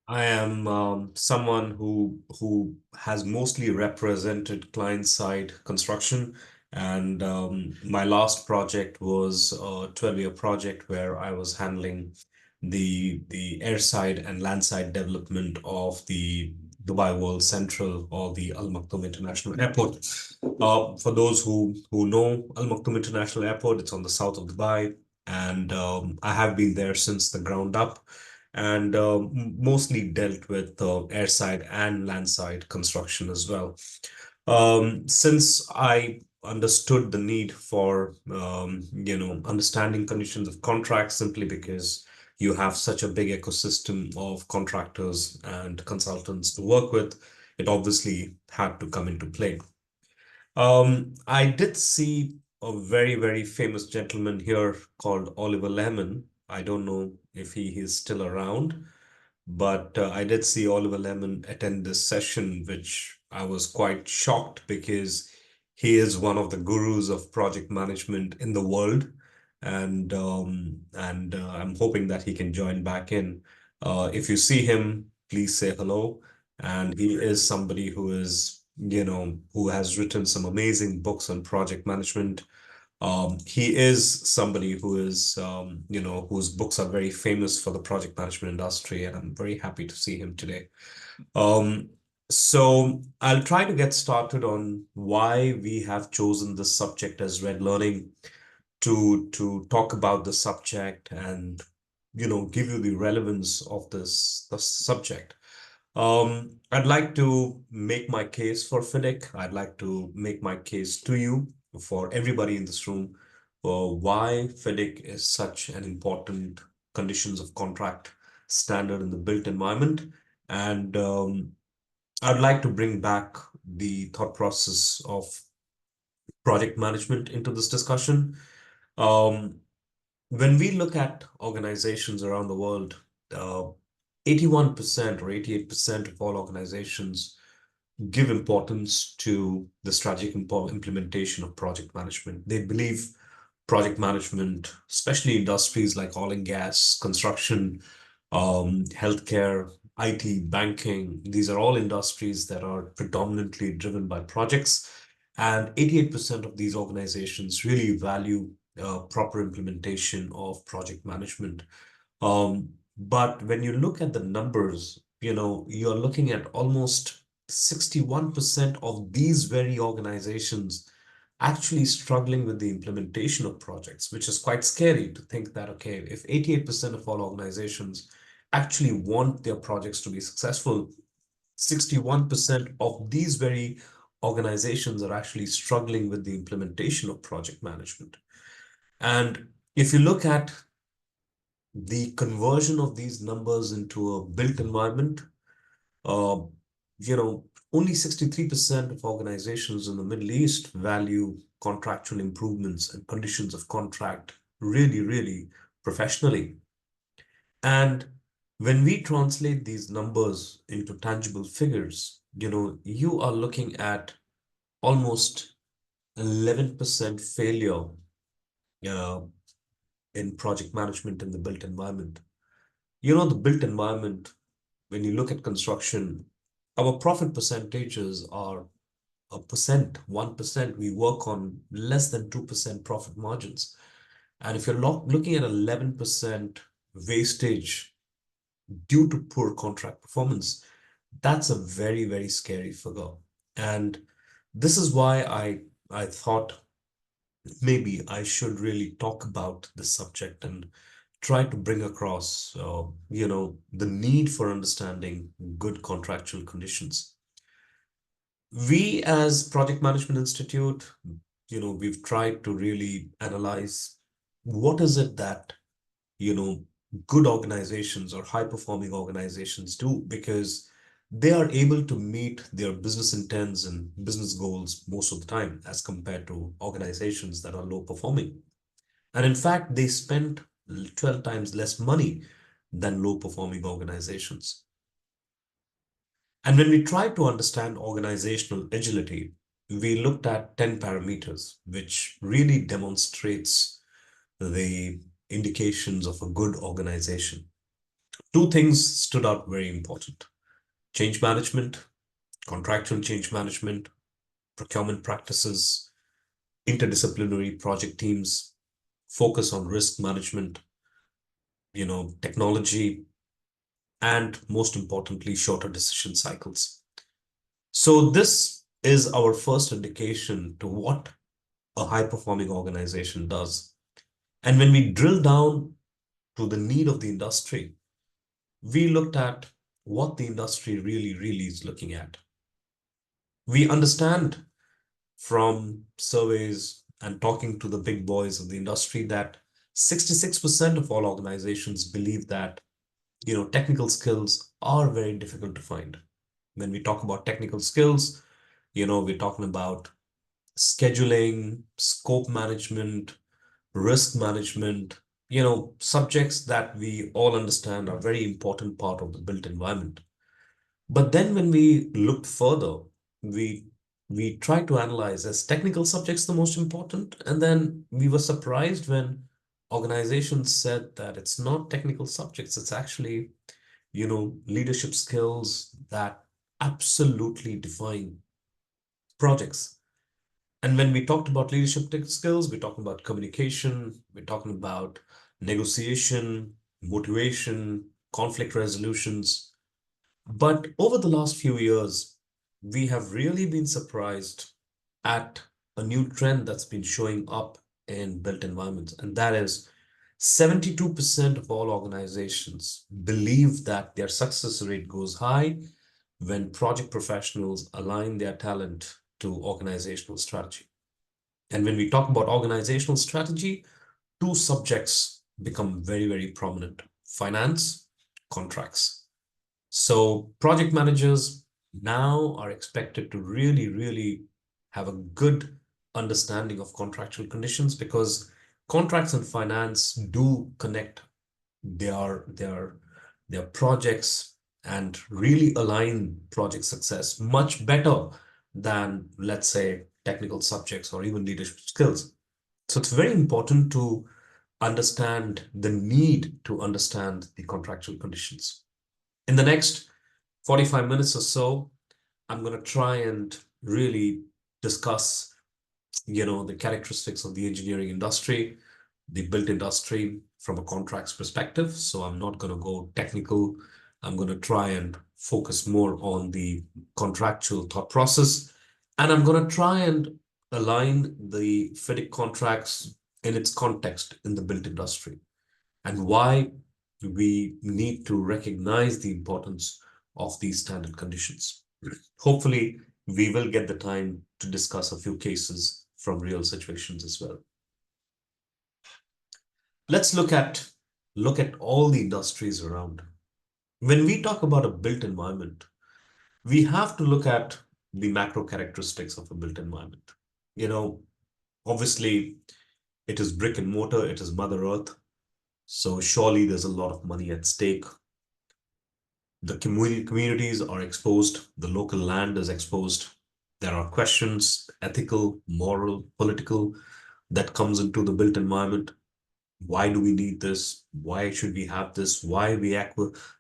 I am someone who has mostly represented client-side construction, and my last project was a 12-year project where I was handling the airside and landside development of the Dubai World Central or the Al Maktoum International Airport. For those who know Al Maktoum International Airport, it's on the south of Dubai, and I have been there since the ground up and mostly dealt with airside and landside construction as well. Since I understood the need for understanding conditions of contracts simply because you have such a big ecosystem of contractors and consultants to work with, it obviously had to come into play. I did see a very, very famous gentleman here called Oliver Lehmann. I don't know if he is still around, but I did see Oliver Lehmann attend this session, which I was quite shocked because he is one of the gurus of project management in the world, and I'm hoping that he can join back in. If you see him, please say hello. And he is somebody who is, who has written some amazing books on project management. He is somebody who is, whose books are very famous for the project management industry, and I'm very happy to see him today. Um, so I'll try to get started on why we have chosen this subject as Red Learning to talk about the subject and, give you the relevance of the subject. I'd like to make my case for FIDIC. I'd like to make my case to you, for everybody in this room, for why FIDIC is such an important conditions of contract standard in the built environment. And I'd like to bring back the thought process of project management into this discussion. Um, when we look at organizations around the world, uh, 81% or 88% of all organizations give importance to the strategic implementation of project management. They believe project management, especially industries like oil and gas, construction, healthcare, IT, banking, these are all industries that are predominantly driven by projects. And 88% of these organizations really value proper implementation of project management. But when you look at the numbers, you're looking at almost 61% of these very organizations actually struggling with the implementation of projects, which is quite scary to think that, okay, if 88% of all organizations actually want their projects to be successful, 61% of these very organizations are actually struggling with the implementation of project management. And if you look at the conversion of these numbers into a built environment, uh, you know, only 63% of organizations in the Middle East value contractual improvements and conditions of contract really, really professionally. And when we translate these numbers into tangible figures, you are looking at almost 11% failure uh, in project management in the built environment. The built environment, when you look at construction, our profit percentages are a percent, 1%. We work on less than 2% profit margins. And if you're looking at 11% wastage due to poor contract performance, that's a very, very scary figure. And this is why I thought maybe I should really talk about this subject and try to bring across, the need for understanding good contractual conditions. We as Project Management Institute, we've tried to really analyze what is it that, you know, good organizations or high performing organizations do, because they are able to meet their business intents and business goals most of the time as compared to organizations that are low performing. And in fact, they spend 12 times less money than low performing organizations. And when we tried to understand organizational agility, we looked at 10 parameters, which really demonstrates the indications of a good organization. Two things stood out very important: change management, contractual change management, procurement practices, interdisciplinary project teams, focus on risk management, technology, and most importantly, shorter decision cycles. So this is our first indication to what a high performing organization does. And when we drill down to the need of the industry, we looked at what the industry really is looking at. We understand from surveys and talking to the big boys of the industry that 66% of all organizations believe that, technical skills are very difficult to find. When we talk about technical skills, we're talking about scheduling, scope management, risk management, subjects that we all understand are very important part of the built environment. But then when we looked further, we we tried to analyze as technical subjects the most important, and then we were surprised when organizations said that it's not technical subjects, it's actually, leadership skills that absolutely define projects. And when we talked about leadership skills, we're talking about communication, we're talking about negotiation, motivation, conflict resolutions. But over the last few years, we have really been surprised at a new trend that's been showing up in built environments, and that is 72% of all organizations believe that their success rate goes high when project professionals align their talent to organizational strategy. And when we talk about organizational strategy, two subjects become very prominent: finance, contracts. So project managers now are expected to really have a good understanding of contractual conditions, because contracts and finance do connect their projects and really align project success much better than, let's say, technical subjects or even leadership skills. So it's very important to understand the need to understand the contractual conditions. In the next 45 minutes or so, I'm going to try and really discuss, the characteristics of the engineering industry, the built industry from a contracts perspective. So I'm not going to go technical. I'm going to try and focus more on the contractual thought process. And I'm going to try and align the FIDIC contracts in its context in the built industry, and why we need to recognize the importance of these standard conditions. Hopefully, we will get the time to discuss a few cases from real situations as well. Let's look at all the industries around. When we talk about a built environment, we have to look at the macro characteristics of a built environment. You know, Obviously, it is brick and mortar, it is Mother Earth. So surely there's a lot of money at stake. The communities are exposed, the local land is exposed. There are questions, ethical, moral, political, that comes into the built environment. Why do we need this? Why should we have this? Why are we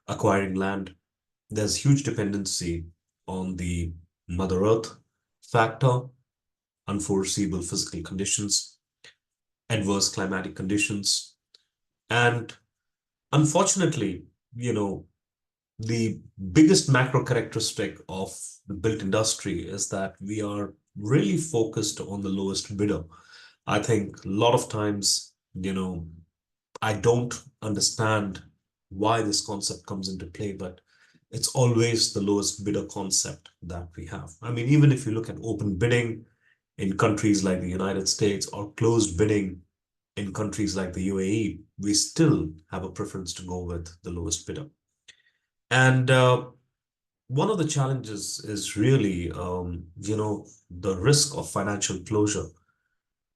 acquiring land? There's huge dependency on the Mother Earth factor, unforeseeable physical conditions, adverse climatic conditions, and unfortunately, you know, the biggest macro characteristic of the built industry is that we are really focused on the lowest bidder. I think a lot of times, I don't understand why this concept comes into play, but it's always the lowest bidder concept that we have. I mean, even if you look at open bidding in countries like the United States or closed bidding in countries like the UAE, we still have a preference to go with the lowest bidder. And one of the challenges is really, the risk of financial closure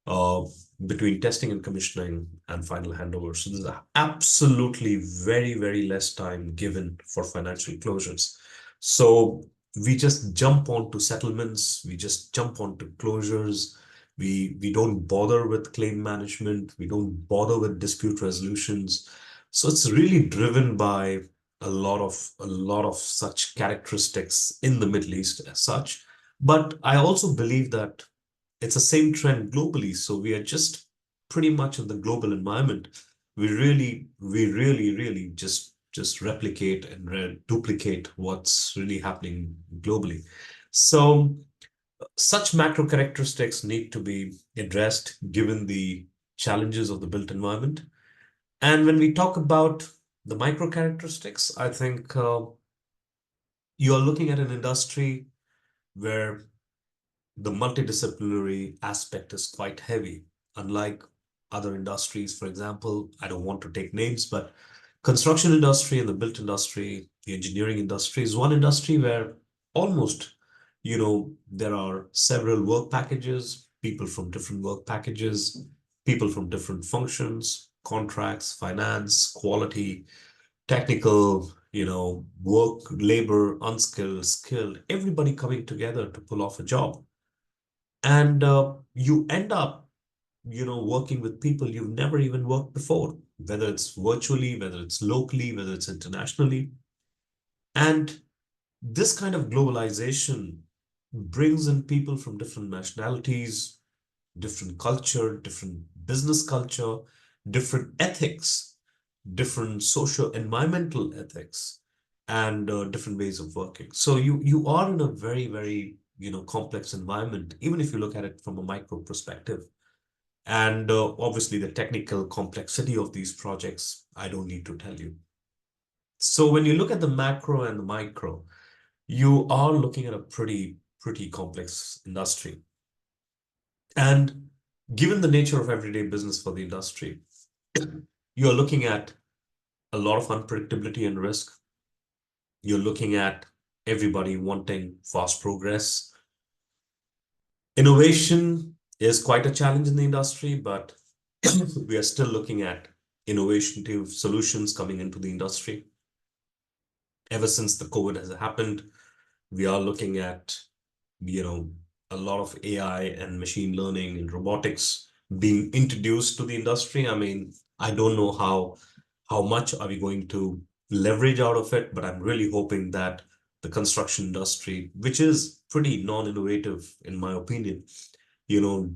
uh, between testing and commissioning and final handover. So there's absolutely very less time given for financial closures. So we just jump onto settlements, we just jump onto closures. We don't bother with claim management, we don't bother with dispute resolutions. So it's really driven by a lot of such characteristics in the Middle East as such. But I also believe that it's the same trend globally. So we are just pretty much in the global environment. We really just replicate and duplicate what's really happening globally. So such macro characteristics need to be addressed given the challenges of the built environment. And when we talk about the micro characteristics, I think you are looking at an industry where the multidisciplinary aspect is quite heavy. Unlike other industries, for example, I don't want to take names, but construction industry and the built industry, the engineering industry is one industry where almost, there are several work packages, people from different work packages, people from different functions, contracts, finance, quality, technical, work, labor, unskilled, skilled, everybody coming together to pull off a job. And you end up, working with people you've never even worked before, whether it's virtually, whether it's locally, whether it's internationally. And this kind of globalization brings in people from different nationalities, different culture, different business culture, different ethics, different socio environmental ethics, and different ways of working. So you are in a very, very, complex environment, even if you look at it from a micro perspective. And obviously, the technical complexity of these projects, I don't need to tell you. So when you look at the macro and the micro, you are looking at a pretty complex industry. And given the nature of everyday business for the industry, you're looking at a lot of unpredictability and risk. You're looking at everybody wanting fast progress. Innovation is quite a challenge in the industry, but we are still looking at innovative solutions coming into the industry. Ever since the COVID has happened, we are looking at, you know, a lot of AI and machine learning and robotics being introduced to the industry. I mean, I don't know how much are we going to leverage out of it, but I'm really hoping that the construction industry, which is pretty non-innovative in my opinion,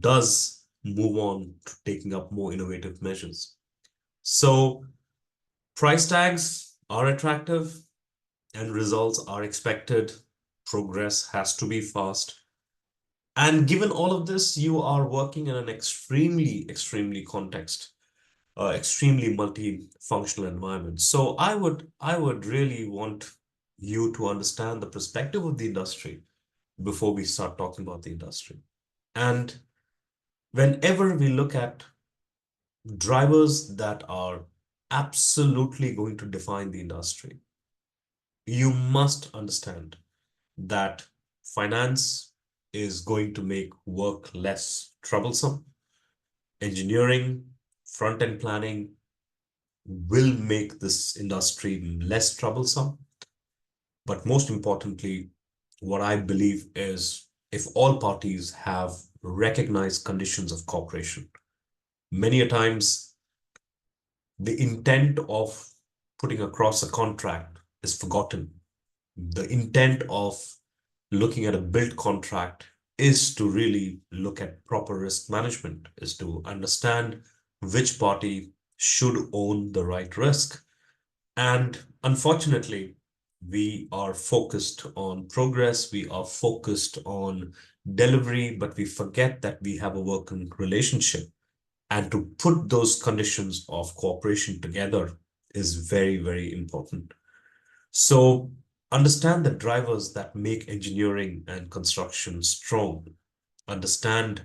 does move on to taking up more innovative measures. So price tags are attractive and results are expected. Progress has to be fast. And given all of this, you are working in an extremely context, extremely multifunctional environment. So I would really want you to understand the perspective of the industry before we start talking about the industry. And whenever we look at drivers that are absolutely going to define the industry, you must understand that finance is going to make work less troublesome. Engineering, front-end planning will make this industry less troublesome. But most importantly, what I believe is if all parties have recognized conditions of cooperation, many a times the intent of putting across a contract is forgotten. The intent of looking at a build contract is to really look at proper risk management, is to understand which party should own the right risk. And unfortunately, we are focused on progress, we are focused on delivery, but we forget that we have a working relationship. And to put those conditions of cooperation together is very, very important. So understand the drivers that make engineering and construction strong. Understand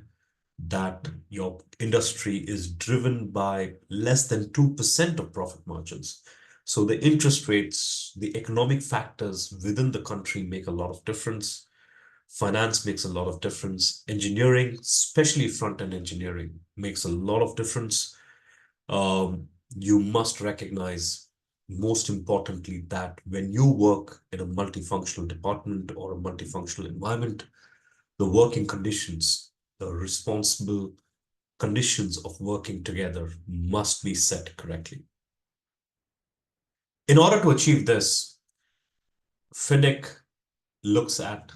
that your industry is driven by less than 2% of profit margins. So the interest rates, the economic factors within the country make a lot of difference. Finance makes a lot of difference. Engineering, especially front-end engineering, makes a lot of difference. You must recognize, most importantly, that when you work in a multifunctional department or a multifunctional environment, the working conditions, the responsible conditions of working together must be set correctly. In order to achieve this, FIDIC looks at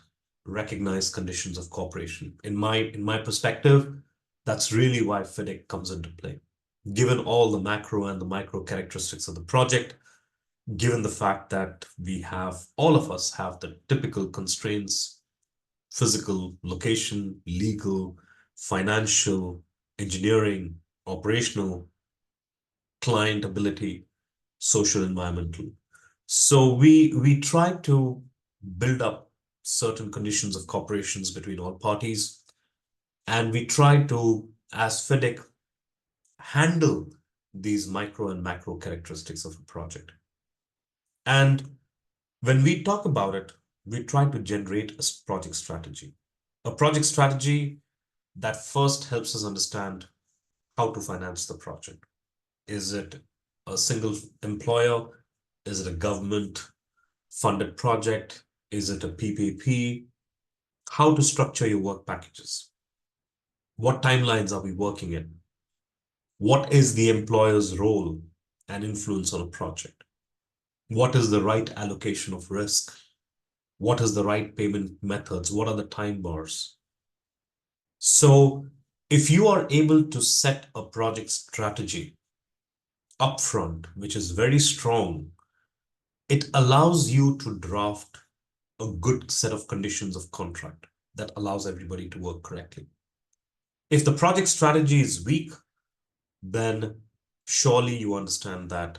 recognized conditions of cooperation. In my perspective, that's really why FIDIC comes into play. Given all the macro and the micro characteristics of the project, given the fact that all of us have the typical constraints, physical, location, legal, financial, engineering, operational, client ability, social, environmental. So we try to build up certain conditions of cooperations between all parties, and we try to, as FIDIC, handle these micro and macro characteristics of a project. And when we talk about it, we try to generate a project strategy. A project strategy that first helps us understand how to finance the project. Is it a single employer? Is it a government funded project? Is it a PPP? How to structure your work packages? What timelines are we working in? What is the employer's role and influence on a project? What is the right allocation of risk? What is the right payment methods? What are the time bars? So if you are able to set a project strategy upfront, which is very strong, it allows you to draft a good set of conditions of contract that allows everybody to work correctly. If the project strategy is weak, then surely you understand that,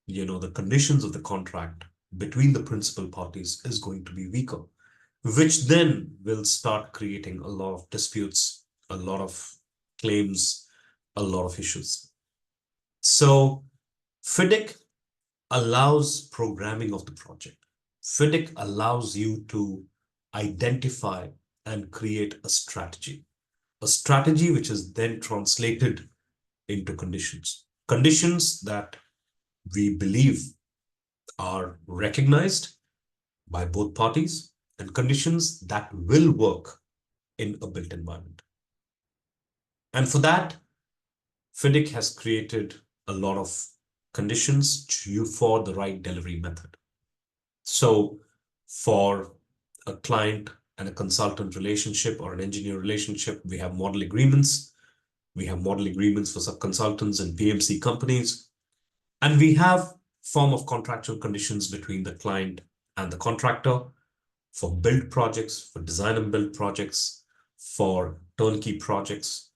the conditions of the contract between the principal parties is going to be weaker, which then will start creating a lot of disputes, a lot of claims, a lot of issues. So FIDIC allows programming of the project. FIDIC allows you to identify and create a strategy which is then translated into conditions that we believe are recognized by both parties, and conditions that will work in a built environment. And for that, FIDIC has created a lot of conditions for the right delivery method. So for a client and a consultant relationship or an engineer relationship, we have model agreements. We have model agreements for sub-consultants and PMC companies. And we have form of contractual conditions between the client and the contractor for build projects, for design and build projects, for turnkey projects.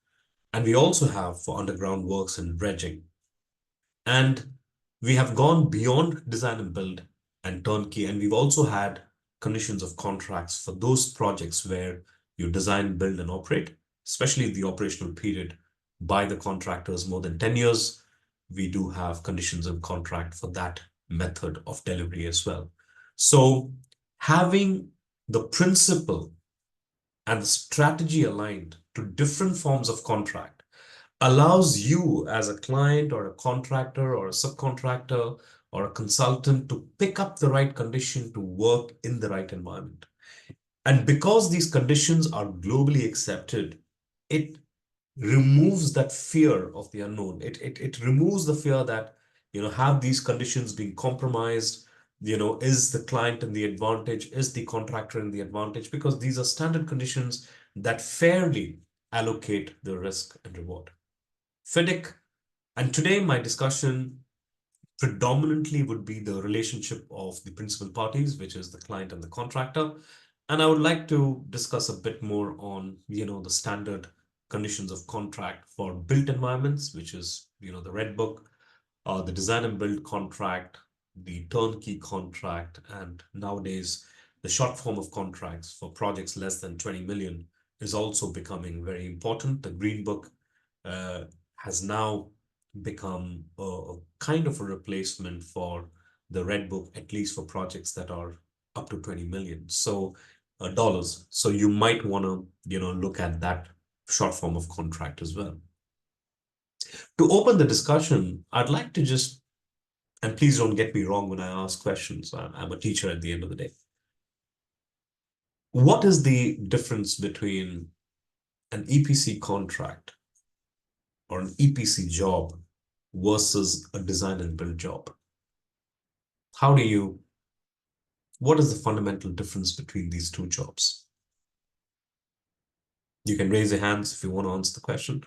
And we also have for underground works and dredging. And we have gone beyond design and build and turnkey, and we've also had conditions of contracts for those projects where you design, build, and operate, especially the operational period by the contractors more than 10 years. We do have conditions of contract for that method of delivery as well. So having the principle and the strategy aligned to different forms of contract allows you as a client or a contractor or a subcontractor or a consultant to pick up the right condition to work in the right environment. And because these conditions are globally accepted, it removes that fear of the unknown. It removes the fear that, have these conditions been compromised? Is the client in the advantage? Is the contractor in the advantage? Because these are standard conditions that fairly allocate the risk and reward. FIDIC, and today my discussion predominantly would be the relationship of the principal parties, which is the client and the contractor. And I would like to discuss a bit more on, the standard conditions of contract for built environments, which is, the Red Book, the design and build contract, the turnkey contract, and nowadays the short form of contracts for projects less than 20 million is also becoming very important. The Green Book has now become a kind of a replacement for the Red Book, at least for projects that are up to 20 million. So dollars. So you might want to, look at that short form of contract as well. To open the discussion, I'd like to just, and please don't get me wrong when I ask questions. I'm a teacher at the end of the day. What is the difference between an EPC contract or an EPC job versus a design and build job? How do you, what is the fundamental difference between these two jobs? You can raise your hands if you want to answer the question.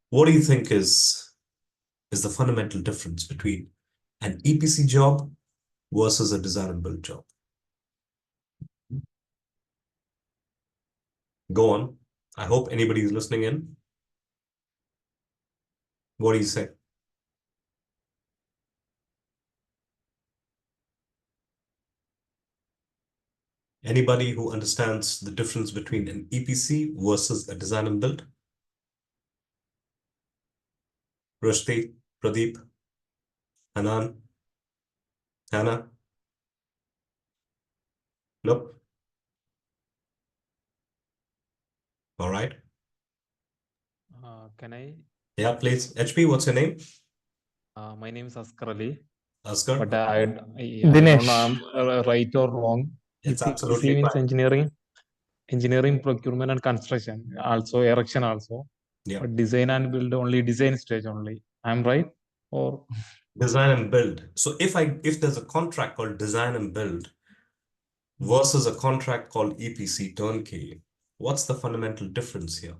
What do you think is the fundamental difference between an EPC job versus a design and build job? Go on. I hope anybody is listening in. What do you say? Anybody who understands the difference between an EPC versus a design and build? Rushti, Pradeep, Hanan, Hannah? Nope. All right. Can I? Yeah, please. HP, what's your name? My name is Askar Ali, Oscar. but I don't know Dinesh. I'm right or wrong. It's EPC absolutely means fine. engineering, procurement, and construction, also erection also. Yeah. But design and build only design stage only. I'm right or Design and build. So if there's a contract called design and build versus a contract called EPC turnkey, what's the fundamental difference here?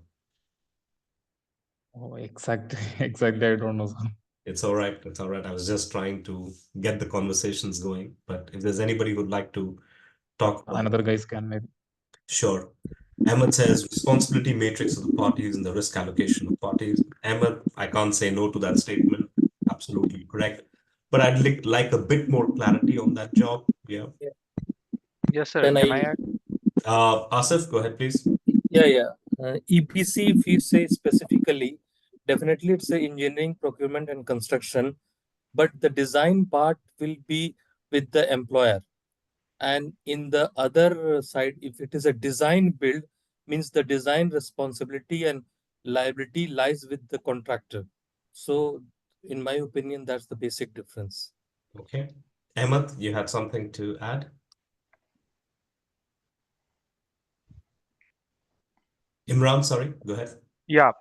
oh, exactly I don't know, sir. It's all right. It's all right. I was just trying to get the conversations going. But if there's anybody who'd like to talk about Another it, guys can maybe. sure. Ahmed says responsibility matrix of the parties and the risk allocation of parties. Ahmed, I can't say no to that statement. Absolutely correct. But I'd like a bit more clarity on that job. Yeah. Yes, sir. Can Can I? I add? Asif, go ahead, please. Yeah. EPC, if we say specifically, definitely it's a engineering, procurement, and construction. But the design part will be with the employer. And in the other side, if it is a design build, means the design responsibility and liability lies with the contractor. So, in my opinion, that's the basic difference. Okay. Ahmed, you had something to add? Imran, sorry, go ahead. Yeah.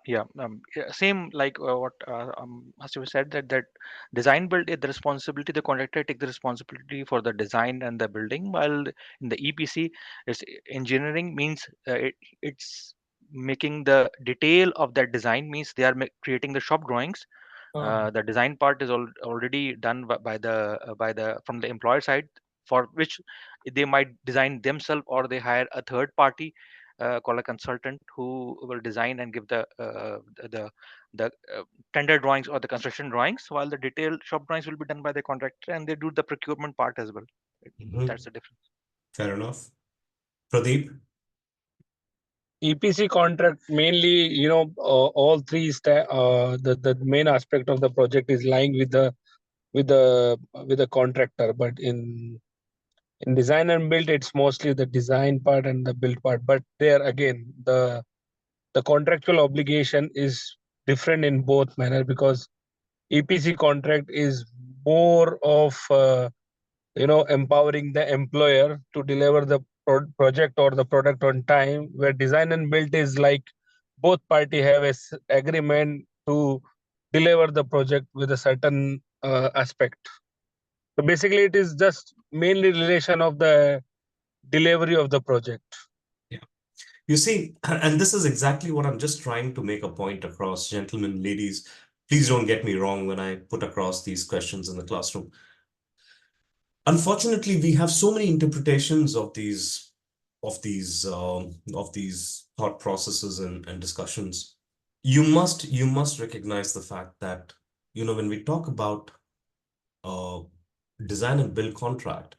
Same like what Asif said, that design build is the responsibility. The contractor take the responsibility for the design and the building, while in the EPC, it's engineering means it's making the detail of that design, means they are creating the shop drawings. The design part is already done by the from the employer side, for which they might design themselves, or they hire a third party called a consultant, who will design and give the tender drawings or the construction drawings, while the detailed shop drawings will be done by the contractor, and they do the procurement part as well. Mhm. That's the difference. Fair enough. Pradeep? EPC contract mainly, all three the main aspect of the project is lying with the contractor. But in design and build, it's mostly the design part and the build part. But there again, the contractual obligation is different in both manner, because EPC contract is more of empowering the employer to deliver the project or the product on time, where design and build is like both party have a agreement to deliver the project with a certain aspect. So basically it is just mainly relation of the delivery of the project. Yeah. You see, and this is exactly what I'm just trying to make a point across, gentlemen, ladies. Please don't get me wrong when I put across these questions in the classroom. Unfortunately, we have so many interpretations of these thought processes and discussions. You must recognize the fact that, when we talk about uh, design and build contract,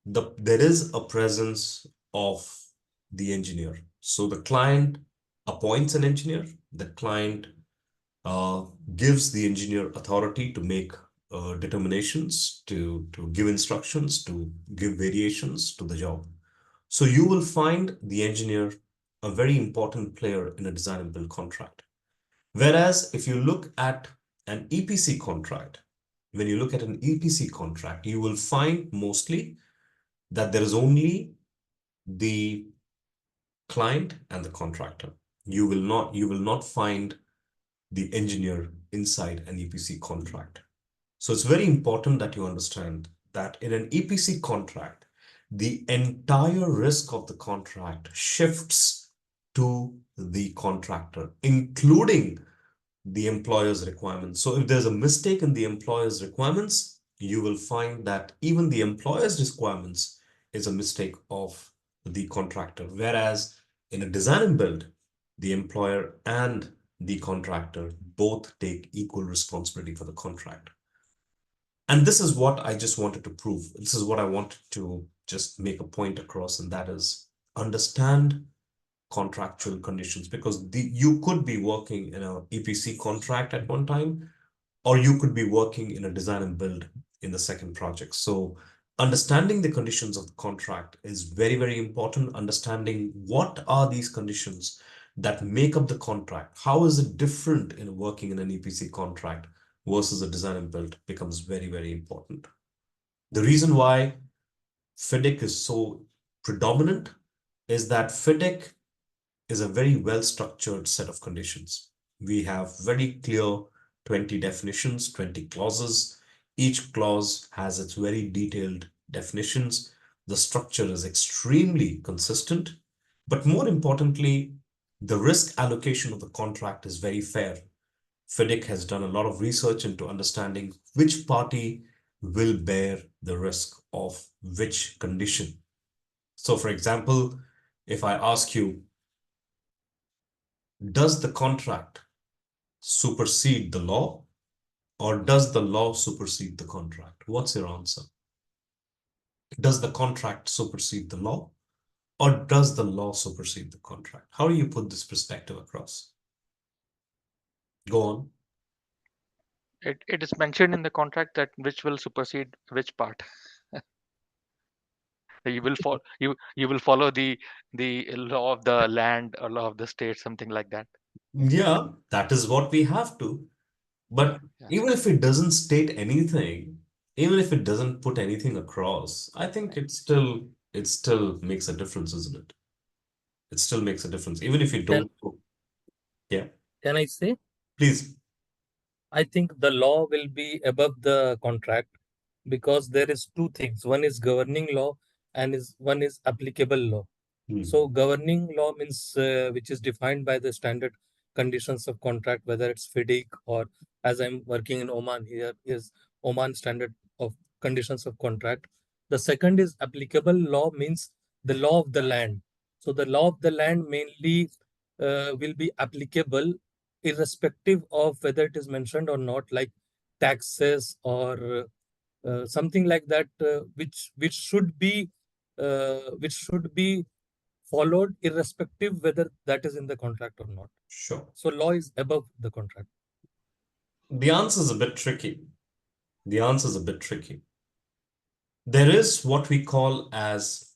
there is a presence of the engineer. So the client appoints an engineer. The client uh, gives the engineer authority to make determinations, to give instructions, to give variations to the job. So you will find the engineer a very important player in a design and build contract. Whereas if you look at an EPC contract, when you look at an EPC contract, you will find mostly that there is only the client and the contractor. You will not find the engineer inside an EPC contract. So it's very important that you understand that in an EPC contract, the entire risk of the contract shifts to the contractor, including the employer's requirements. So if there's a mistake in the employer's requirements, you will find that even the employer's requirements is a mistake of the contractor. Whereas in a design and build, the employer and the contractor both take equal responsibility for the contract. And this is what I just wanted to prove. This is what I wanted to just make a point across, and that is understand contractual conditions, because you could be working in an EPC contract at one time, or you could be working in a design and build in the second project. So understanding the conditions of the contract is very, very important. Understanding what are these conditions that make up the contract, how is it different in working in an EPC contract versus a design and build, becomes very, very important. The reason why FIDIC is so predominant is that FIDIC is a very well-structured set of conditions. We have very clear 20 definitions, 20 clauses. Each clause has its very detailed definitions. The structure is extremely consistent, but more importantly, the risk allocation of the contract is very fair. FIDIC has done a lot of research into understanding which party will bear the risk of which condition. So for example, if I ask you, does the contract supersede the law, or does the law supersede the contract? What's your answer? Does the contract supersede the law, or does the law supersede the contract? How do you put this perspective across? Go on. It is mentioned in the contract that which will supersede which part. You will follow you will follow the law of the land or law of the state, something like that. Yeah, that is what we have to. But Yeah. even if it doesn't state anything, even if it doesn't put anything across, I think it still makes a difference, isn't it? It still makes a difference, even if you don't. Yeah, Can I say? please. I think the law will be above the contract because there is two things. One is governing law and one is applicable law. Hmm. So governing law means which is defined by the standard conditions of contract, whether it's FIDIC or, as I'm working in Oman, here is Oman standard of conditions of contract. The second is applicable law, means the law of the land. So the law of the land mainly will be applicable irrespective of whether it is mentioned or not, like taxes or something like that, which should be followed irrespective whether that is in the contract or not. Sure. So law is above the contract. The answer is a bit tricky. The answer is a bit tricky. There is what we call as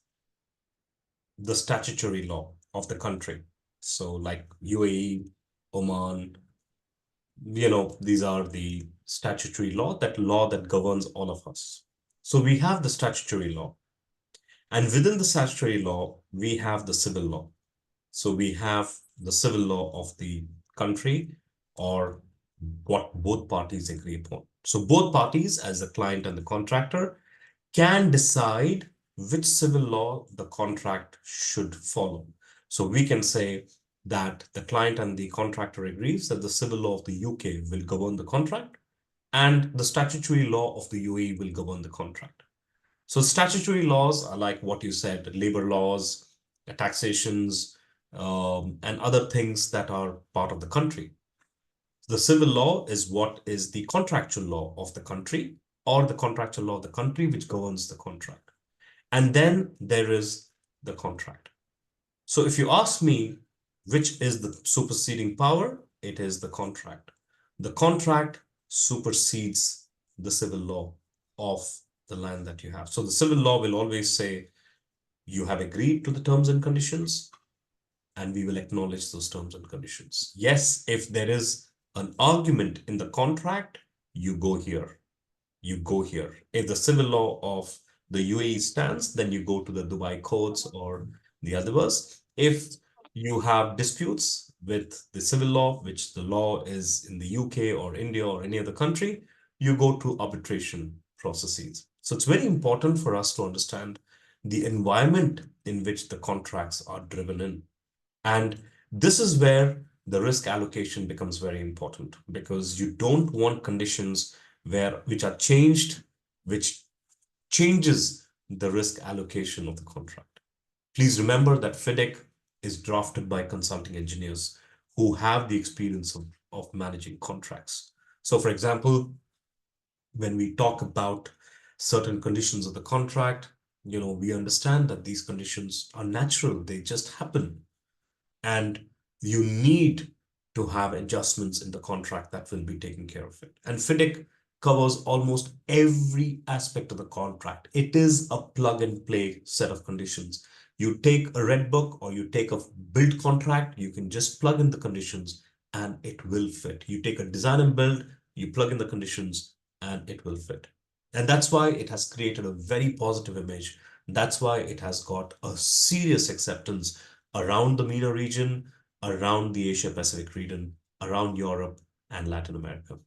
the statutory law of the country. So like UAE, Oman, these are the statutory law that governs all of us. So we have the statutory law. And within the statutory law, we have the civil law. So we have the civil law of the country, or what both parties agree upon. So both parties, as the client and the contractor, can decide which civil law the contract should follow. So we can say that the client and the contractor agrees that the civil law of the UK will govern the contract, and the statutory law of the UAE will govern the contract. So statutory laws are like what you said, labor laws, taxations, and other things that are part of the country. The civil law is what is the contractual law of the country, or the contractual law of the country which governs the contract. And then there is the contract. So if you ask me which is the superseding power, it is the contract. The contract supersedes the civil law of the land that you have. So the civil law will always say, you have agreed to the terms and conditions, and we will acknowledge those terms and conditions. Yes, if there is an argument in the contract, you go here. You go here. If the civil law of the UAE stands, then you go to the Dubai codes or the others. If you have disputes with the civil law, which the law is in the UK or India or any other country, you go to arbitration processes. So So it's very important for us to understand the environment in which the contracts are driven in. And this is where the risk allocation becomes very important, because you don't want conditions which are changed, which changes the risk allocation of the contract. Please remember that FIDIC is drafted by consulting engineers who have the experience of managing contracts. So for example, when we talk about certain conditions of the contract, we understand that these conditions are natural, they just happen. And you need to have adjustments in the contract that will be taking care of it. And FIDIC covers almost every aspect of the contract. It is a plug and play set of conditions. You take a red book or you take a build contract, you can just plug in the conditions and it will fit. You take a design and build, you plug in the conditions and it will fit. And that's why it has created a very positive image. That's why it has got a serious acceptance around the MENA region, around the Asia Pacific region, around Europe and Latin America.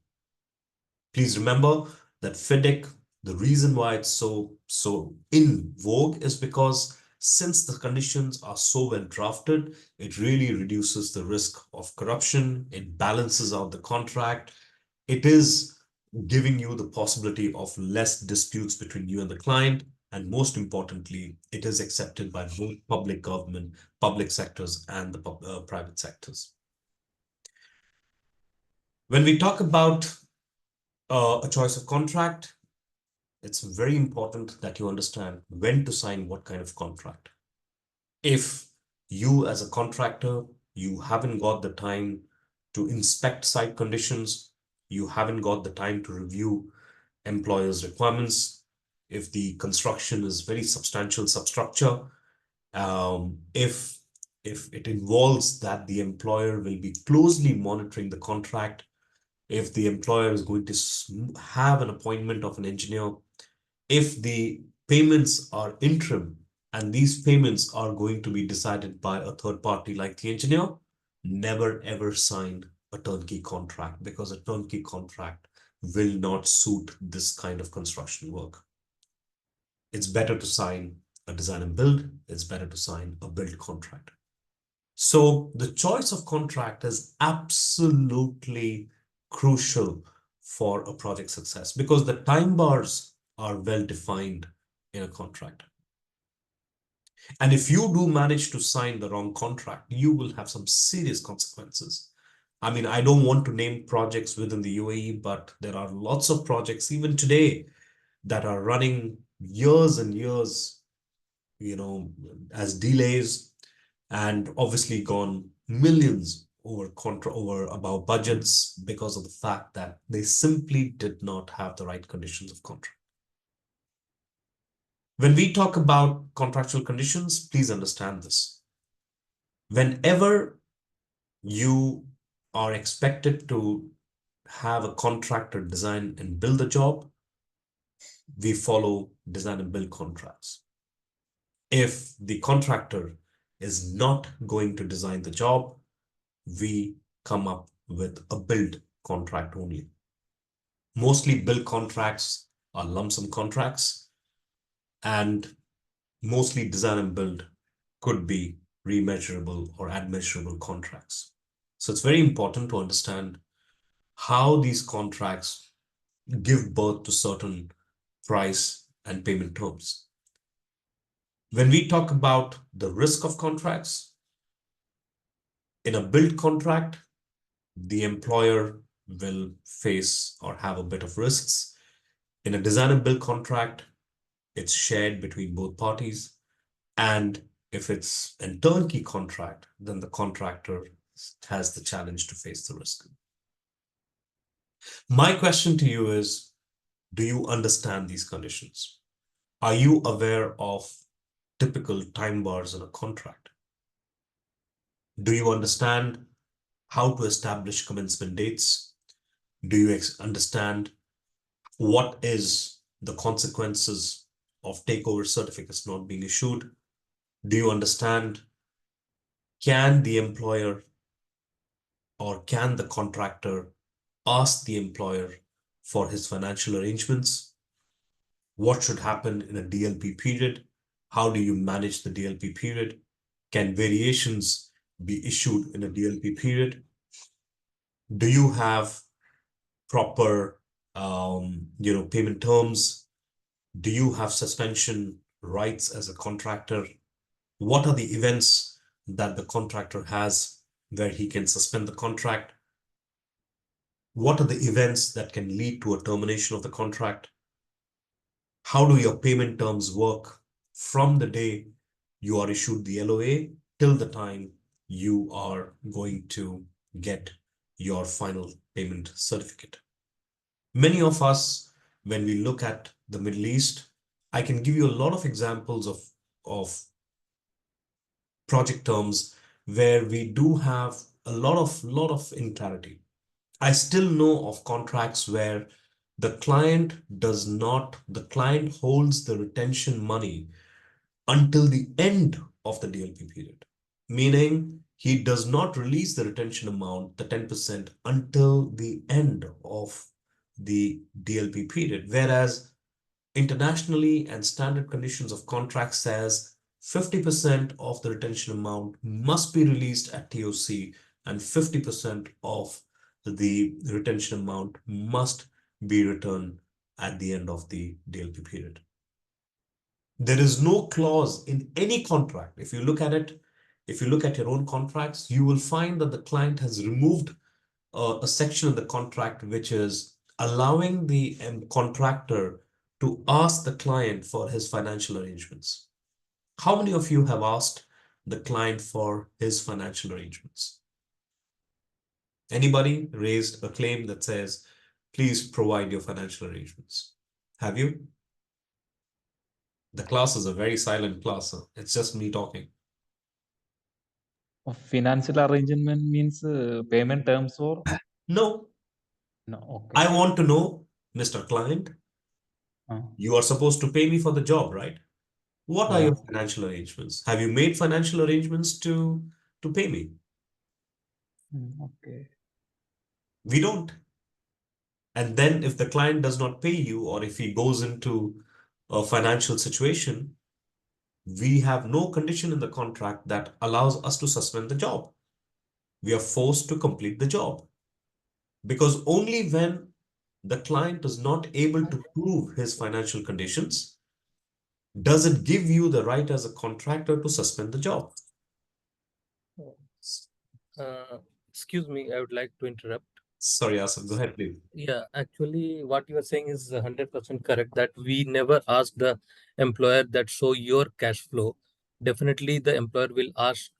Please remember that FIDIC, the reason why it's so in vogue is because since the conditions are so well drafted, it really reduces the risk of corruption. It balances out the contract. It is giving you the possibility of less disputes between you and the client. And most importantly, it is accepted by both public government, public sectors, and the private sectors. When we talk about a choice of contract, it's very important that you understand when to sign what kind of contract. If you as a contractor, you haven't got the time to inspect site conditions, you haven't got the time to review employers' requirements, if the construction is very substantial substructure, if it involves that the employer will be closely monitoring the contract, if the employer is going to have an appointment of an engineer, if the payments are interim and these payments are going to be decided by a third party like the engineer, never ever sign a turnkey contract, because a turnkey contract will not suit this kind of construction work. It's better to sign a design and build. It's better to sign a build contract. So the choice of contract is absolutely crucial for a project success, because the time bars are well defined in a contract. And if you do manage to sign the wrong contract, you will have some serious consequences. I mean, I don't want to name projects within the UAE, but there are lots of projects even today that are running years and years, as delays, and obviously gone millions over above budgets because of the fact that they simply did not have the right conditions of contract. When we talk about contractual conditions, please understand this. Whenever you are expected to have a contractor design and build a job, we follow design and build contracts. If the contractor is not going to design the job, we come up with a build contract only. Mostly build contracts are lump sum contracts, and mostly design and build could be remeasurable or admeasurable contracts. So it's very important to understand how these contracts give birth to certain price and payment terms. When we talk about the risk of contracts, in a build contract, the employer will face or have a bit of risks. In a design and build contract, it's shared between both parties. And if it's a turnkey contract, then the contractor has the challenge to face the risk. My question to you is, do you understand these conditions? Are you aware of typical time bars in a contract? Do you understand how to establish commencement dates? Do you understand what is the consequences of takeover certificates not being issued? Do you understand, can the employer or can the contractor ask the employer for his financial arrangements? What should happen in a DLP period? How do you manage the DLP period? Can variations be issued in a DLP period? Do you have proper payment terms? Do you have suspension rights as a contractor? What are the events that the contractor has where he can suspend the contract? What are the events that can lead to a termination of the contract? How do your payment terms work from the day you are issued the LOA till the time you are going to get your final payment certificate? Many of us, when we look at the Middle East, I can give you a lot of examples of project terms where we do have a lot of inclarity. I still know of contracts where the client holds the retention money until the end of the DLP period, meaning he does not release the retention amount, the 10%, until the end of the DLP period. Whereas internationally and standard conditions of contract says 50% of the retention amount must be released at TOC and 50% of the retention amount must be returned at the end of the DLP period. There is no clause in any contract. If you look at it, if you look at your own contracts, you will find that the client has removed a section of the contract which is allowing the contractor to ask the client for his financial arrangements. How many of you have asked the client for his financial arrangements? Anybody raised a claim that says, please provide your financial arrangements? Have you? The class is a very silent class. Huh? It's just me talking. Financial arrangement means payment terms or No. no? Okay. I want to know, Mr. Client, you are supposed to pay me for the job, right? What are your financial arrangements? Have you made financial arrangements to pay me? Okay. We don't. And then if the client does not pay you, or if he goes into a financial situation, we have no condition in the contract that allows us to suspend the job. We are forced to complete the job. Because only when the client is not able to prove his financial conditions does it give you the right as a contractor to suspend the job. Excuse me, I would like to interrupt. Sorry, Asif, go ahead, please. Yeah, actually, what you are saying is 100% correct, that we never ask the employer that show your cash flow. Definitely, the employer will ask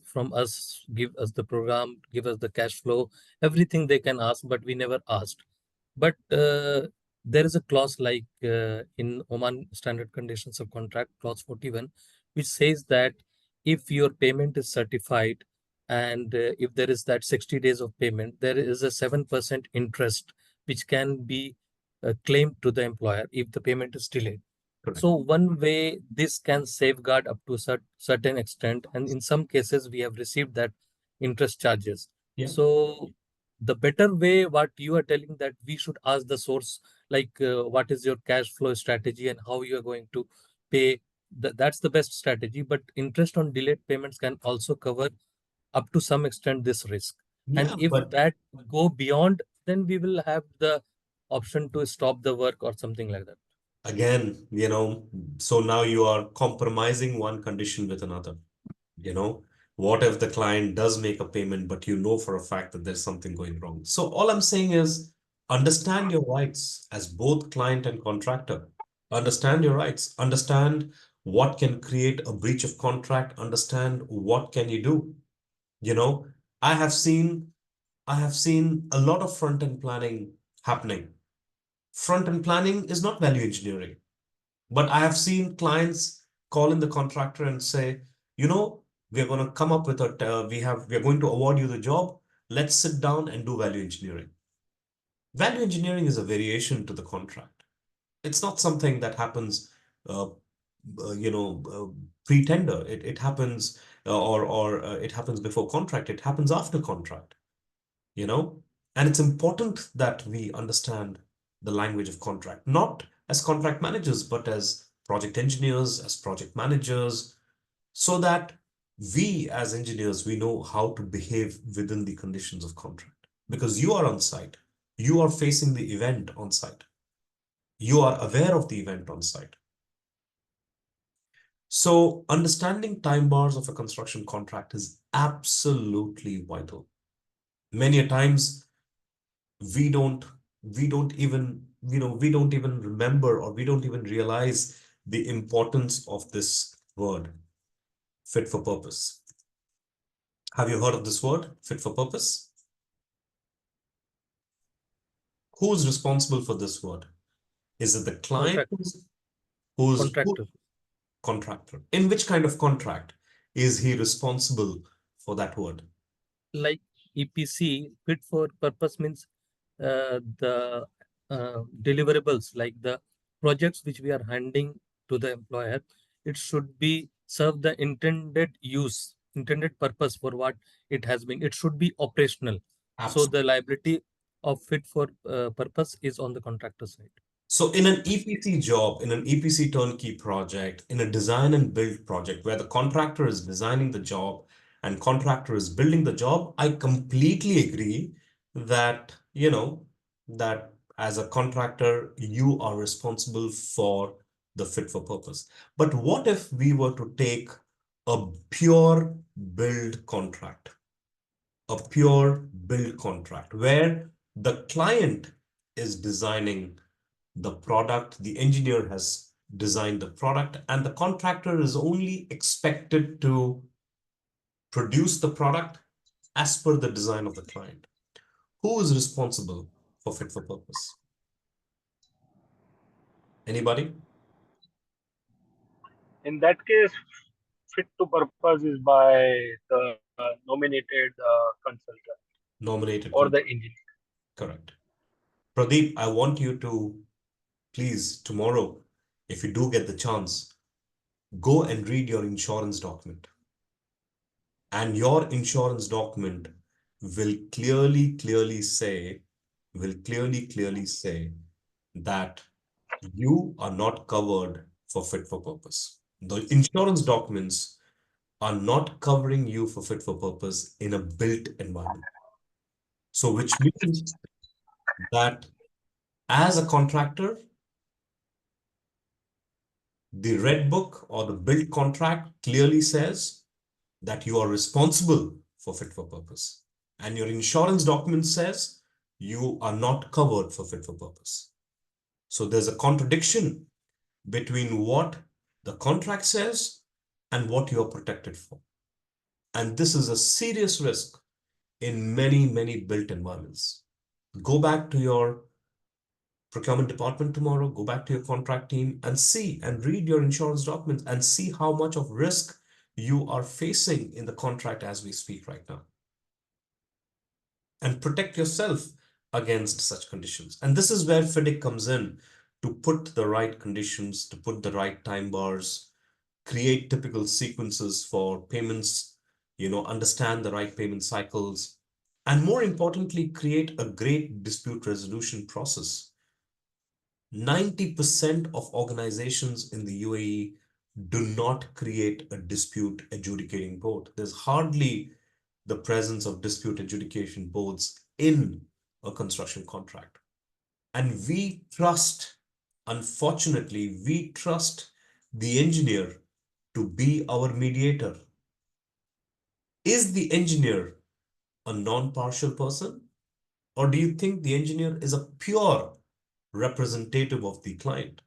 from us, give us the program, give us the cash flow, everything they can ask, but we never asked. But there is a clause like in Oman Standard Conditions of Contract, clause 41, which says that if your payment is certified and if there is that 60 days of payment, there is a 7% interest which can be claimed to the employer if the payment is delayed. Correct. So one way this can safeguard up to a certain extent, and in some cases we have received that interest charges. Yeah. So the better way, what you are telling, that we should ask the source, like what is your cash flow strategy and how you are going to pay. That's the best strategy. But interest on delayed payments can also cover up to some extent this risk. Yeah, and if but that go beyond, then we will have the option to stop the work or something like that. again, so now you are compromising one condition with another. What if the client does make a payment, but you know for a fact that there's something going wrong? So all I'm saying is understand your rights as both client and contractor. Understand your rights. Understand what can create a breach of contract. Understand what can you do. I have seen a lot of front-end planning happening. Front-end planning is not value engineering. But I have seen clients call in the contractor and say, we're going to come up with we're going to award you the job. Let's sit down and do value engineering. Value engineering is a variation to the contract. It's not something that happens, pre-tender. It happens, or it happens before contract. It happens after contract, And it's important that we understand the language of contract, not as contract managers, but as project engineers, as project managers, so that we as engineers, we know how to behave within the conditions of contract. Because you are on site, you are facing the event on site, you are aware of the event on site. So understanding time bars of a construction contract is absolutely vital. Many a times we don't even we don't even remember, or we don't even realize the importance of this word, fit for purpose. Have you heard of this word, fit for purpose? Who's responsible for this word? Is it the client? Contractor. Contractor. In which kind of contract is he responsible for that word? Like EPC, fit for purpose means the deliverables, like the projects which we are handing to the employer, it should be serve the intended use, intended purpose for what it has been. It should be operational. So the liability of fit for purpose is on the contractor side. So in an EPC job, in an EPC turnkey project, in a design and build project where the contractor is designing the job and contractor is building the job, I completely agree that, that as a contractor, you are responsible for the fit for purpose. But what if we were to take a pure build contract, where the client is designing the product, the engineer has designed the product, and the contractor is only expected to produce the product as per the design of the client. Who is responsible for fit for purpose? Anybody? In that case, fit to purpose is by the nominated consultant Nominated or the engineer. Correct. Pradeep, I want you to please tomorrow, if you do get the chance, go and read your insurance document. And your insurance document will clearly say that you are not covered for fit for purpose. The insurance documents are not covering you for fit for purpose in a built environment. So which means that as a contractor, the red book or the built contract clearly says that you are responsible for fit for purpose. And your insurance document says you are not covered for fit for purpose. So there's a contradiction between what the contract says and what you are protected for. And this is a serious risk in many built environments. Go back to your procurement department tomorrow, go back to your contract team and see and read your insurance documents and see how much of risk you are facing in the contract as we speak right now. And protect yourself against such conditions. And this is where FIDIC comes in, to put the right conditions, to put the right time bars, create typical sequences for payments, understand the right payment cycles, and more importantly, create a great dispute resolution process. 90% of organizations in the UAE do not create a dispute adjudicating board. There's hardly the presence of dispute adjudication boards in a construction contract. And unfortunately, we trust the engineer to be our mediator. Is the engineer a non-partial person? Or do you think the engineer is a pure representative of the client?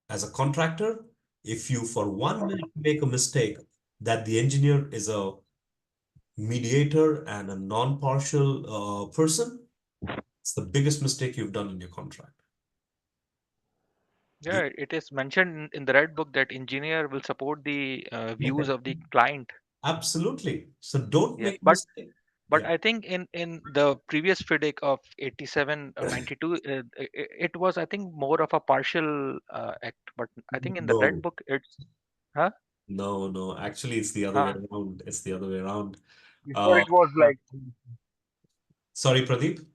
As a contractor, if you for 1 minute make a mistake that the engineer is a mediator and a non-partial person, it's the biggest mistake you've done in your contract. Yeah, it is mentioned in the red book that engineer will support the views of the client. Absolutely. So don't Yeah, make a mistake. but Yeah. I think in the previous FIDIC of 87 or 92, it was, I think, more of a partial act. But I think in the red No, book, it's huh? no. Actually, it's the other way Huh? around. It's the other way around. Before Uh, it was Huh. like sorry, Pradeep.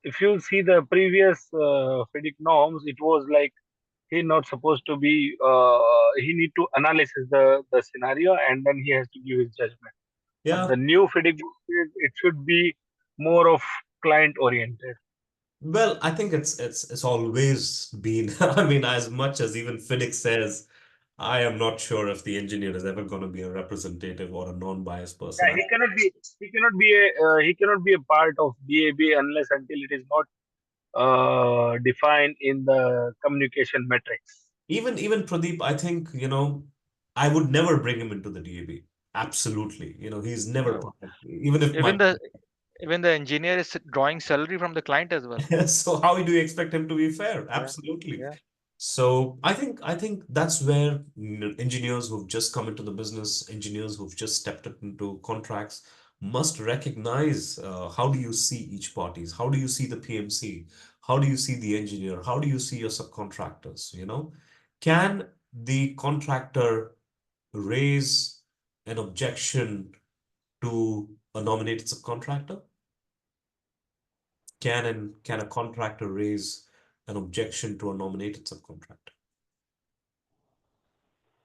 if you see the previous FIDIC norms, it was like he not supposed to be. He need to analysis the scenario and then he has to give his judgment. But Yeah. the new FIDIC book says it should be more of client oriented. Well, I think it's always been. I mean, as much as even Phoenix says, I am not sure if the engineer is ever going to be a representative or a non-biased person. Yeah, he cannot be a part of DAB unless until it is not defined in the communication metrics. Even Pradeep, I think, I would never bring him into the DAB. Absolutely. He's never No. part of, even if my Even the engineer is drawing salary from the client as well. so how do you expect him to be fair? Yeah. Absolutely. Yeah. So I think that's where engineers who've just come into the business, engineers who've just stepped up into contracts must recognize how do you see each parties? How do you see the PMC? How do you see the engineer? How do you see your subcontractors? Can the contractor raise an objection to a nominated subcontractor? Can a contractor raise an objection to a nominated subcontractor?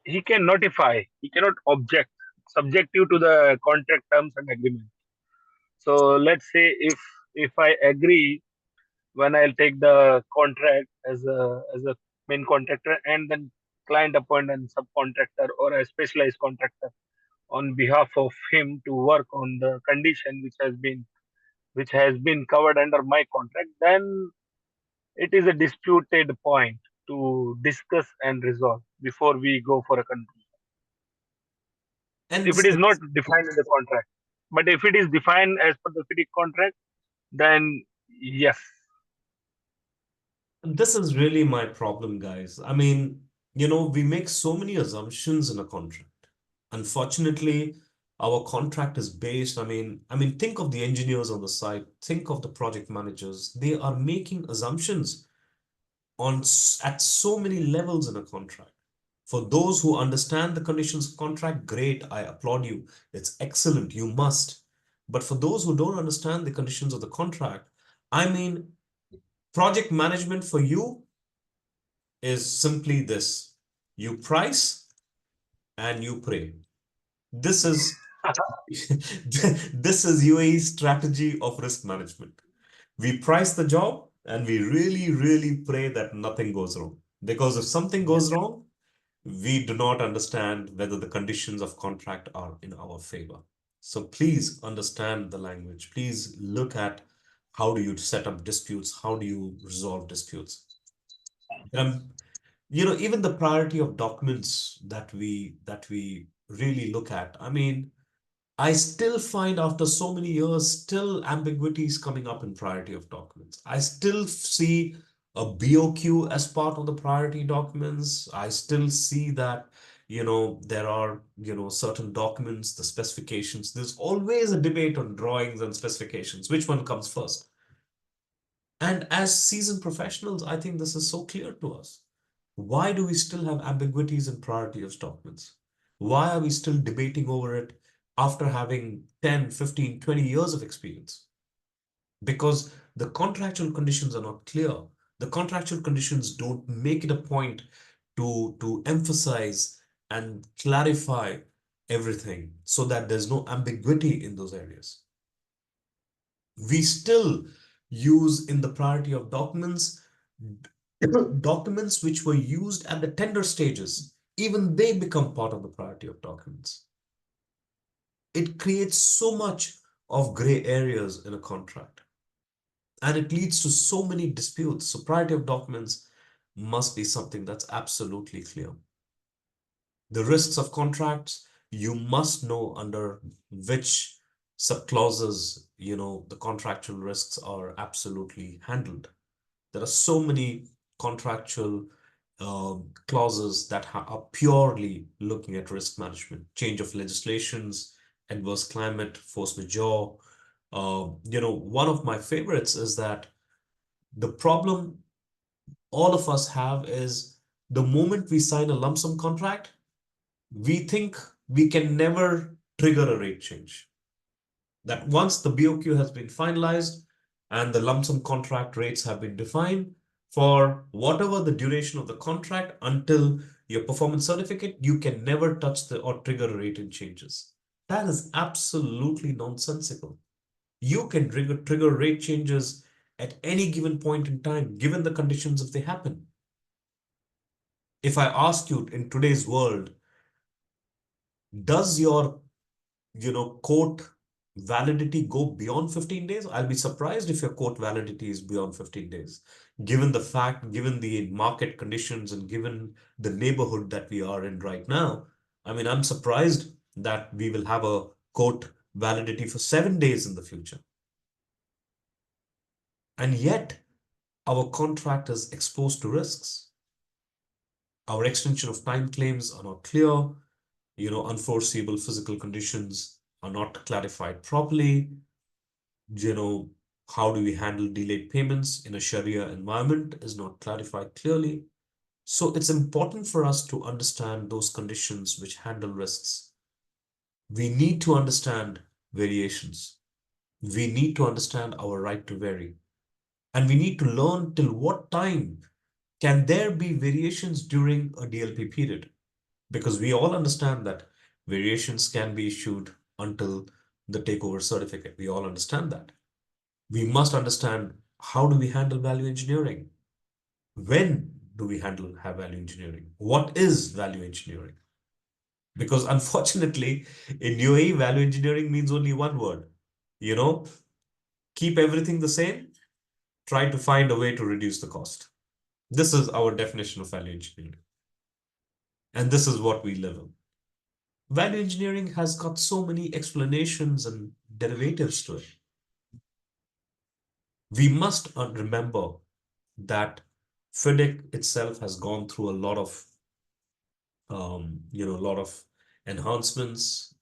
He can notify. He cannot object. Subjective to the contract terms and agreement. So let's say if I agree when I'll take the contract as a main contractor and then client appoint and subcontractor or a specialized contractor on behalf of him to work on the condition which has been covered under my contract, then it is a disputed point to discuss and resolve before we go for a conclusion. And If it is not defined in the contract, but if it is defined as per the FIDIC contract, then yes. this is really my problem, guys. I mean, we make so many assumptions in a contract. Unfortunately, our contract is based, I mean, think of the engineers on the site, think of the project managers. They are making assumptions at so many levels in a contract. For those who understand the conditions of contract, great, I applaud you. It's excellent, you must. But for those who don't understand the conditions of the contract, I mean, project management for you is simply this. You price and you pray. This is this is UAE's strategy of risk management. We price the job and we really, really pray that nothing goes wrong. Because if something goes wrong, we do not understand whether the conditions of contract are in our favor. So please understand the language. Please look at how do you set up disputes? How do you resolve disputes? Um, even the priority of documents that we really look at. I mean, I still find after so many years, still ambiguities coming up in priority of documents. I still see a BOQ as part of the priority documents. I still see that, there are, certain documents, the specifications. There's always a debate on drawings and specifications. Which one comes first? And as seasoned professionals, I think this is so clear to us. Why do we still have ambiguities in priority of documents? Why are we still debating over it after having 10, 15, 20 years of experience? Because the contractual conditions are not clear. The contractual conditions don't make it a point to emphasize and clarify everything so that there's no ambiguity in those areas. We still use in the priority of documents documents which were used at the tender stages, even they become part of the priority of documents. It creates so much of gray areas in a contract, and it leads to so many disputes. So priority of documents must be something that's absolutely clear. The risks of contracts, you must know under which subclauses, the contractual risks are absolutely handled. There are so many contractual clauses that are purely looking at risk management, change of legislations, adverse climate, force majeure. One of my favorites is that the problem all of us have is the moment we sign a lump sum contract, we think we can never trigger a rate change. That once the BOQ has been finalized, and the lump sum contract rates have been defined for whatever the duration of the contract until your performance certificate. You can never touch the or trigger rating changes. That is absolutely nonsensical. You can trigger rate changes at any given point in time, given the conditions if they happen. If I ask you in today's world, does your quote validity go beyond 15 days? I'll be surprised if your quote validity is beyond 15 days, given the fact, given the market conditions, and given the neighborhood that we are in right now. I mean, I'm surprised that we will have a quote validity for 7 days in the future. And yet, our contract is exposed to risks. Our extension of time claims are not clear. Unforeseeable physical conditions are not clarified properly. How do we handle delayed payments in a Sharia environment is not clarified clearly. So it's important for us to understand those conditions which handle risks. We need to understand variations. We need to understand our right to vary. And we need to learn till what time can there be variations during a DLP period. Because we all understand that variations can be issued until the takeover certificate. We all understand that. We must understand, how do we handle value engineering? When do we handle value engineering? What is value engineering? Because unfortunately, in UAE, value engineering means only one word. Keep everything the same, try to find a way to reduce the cost. This is our definition of value engineering. And this is what we live in. Value engineering has got so many explanations and derivatives to it. We must remember that FIDIC itself has gone through a lot of, enhancements.